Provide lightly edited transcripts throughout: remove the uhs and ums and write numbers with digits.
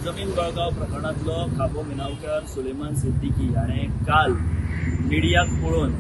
जमीन बळकाव प्रकरणातलो खाबो मिनावकार सुलेमान सिद्दीकी हाणें काल मिडियाक पळोवन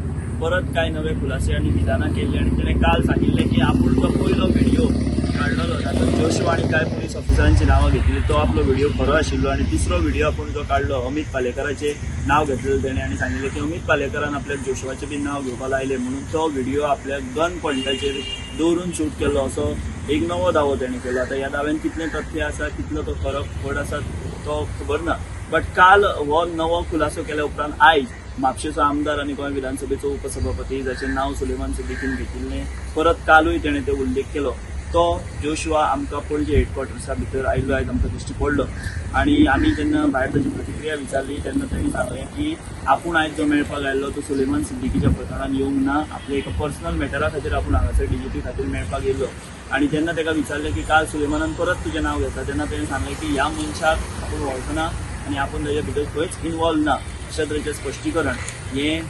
परत कांय नवे खुलासे आनी विधानां केल्ली आनी ताणें काल सांगिल्लें की आपूण जो पयलो व्हिडिओ काडलेलो तातूंत जोशवा आनी कांय पुलीस ऑफिसरांची नांवां घेतली तो आपलो व्हिडिओ खरो आशिल्लो आनी तिसरो व्हिडिओ आपूण जो काडलो अमित पालेकराचें नांव घेतलेलें तेणें आनी सांगिल्लें की अमित पालेकरान आपल्याक जोशवाचें बी नांव घेवपाक लायलें म्हणून तो व्हिडिओ आपल्या गन पॉयंटाचेर दवरून शूट केल्लो असो एक नवो दावो तेणें केलो. आतां ह्या दाव्यान कितलें तथ्य आसा कितलो तो खरो खोट आसा तो खबर ना. बट काल हो नवो खुलासो केल्या उपरांत आयज म्हापशेचो आमदार आनी गोंय विधानसभेचो उपसभापती जाचें नांव सुलेमान सिद्दीकीन घेतिल्लें परत कालूय तेणें ते उल्लेख केलो. तो जोशवा आमकां पणजे हेडक्वॉर्टर्सा भितर आयिल्लो आयज आमकां दिश्टी पडलो आनी आमी जेन्ना भायर ताची प्रतिक्रिया विचारली तेन्ना तांणी सांगलें की आपूण आयज जो मेळपाक आयिल्लो तो सुलेमान सिद्दीकीच्या प्रकरणान येवंक ना. आपल्या एका पर्सनल मॅटरा खातीर आपूण हांगासर डीजीपी खातीर मेळपाक येयल्लो. आनी जेन्ना ताका विचारलें की काल सुलेमानान परत तुजें नांव घेतला तेन्ना ताणें सांगलें की ह्या मनशाक आपूण वळखना आनी आपूण ताचे भितर खंयच इनवॉल्व ना अशें तरेचें स्पश्टीकरण हें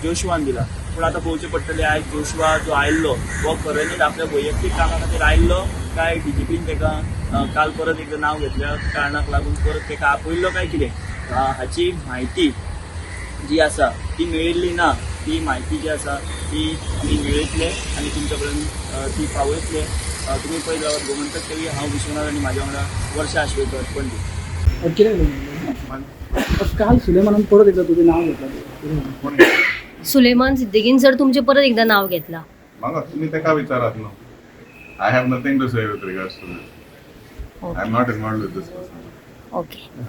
जोशवान दिलां. पूण आतां पळोवचें पडटलें आयज जोशवा जो आयिल्लो हो खऱ्यांनीच आपल्या वैयक्तीक कामा खातीर आयिल्लो काय डीजीपीन ताका काल परत एकदां नांव घेतल्या कारणाक लागून परत ताका आपयल्लो काय कितें हाची म्हायती जी आसा ती मेळिल्ली ना. ती म्हायती जी आसा ती आमी मेळयतले आनी तुमचे पर्यंत ती पावयतले. तुमी पळयत रावात गोमंतक टीव्ही. हांव विश्वनाथ आनी म्हाज्या वांगडा वर्षा आश्वेकर पणजे. कितें काल सुलेमानान परत एकदा तुजें नांव घेतलां. सुलेमान सिद्दीकीन सर तुमचे परत एकदा नाव घेतला. म्हाका तुमी ताका विचारात न्हू. I have nothing to say with regards to this. I am not involved with this person. Okay.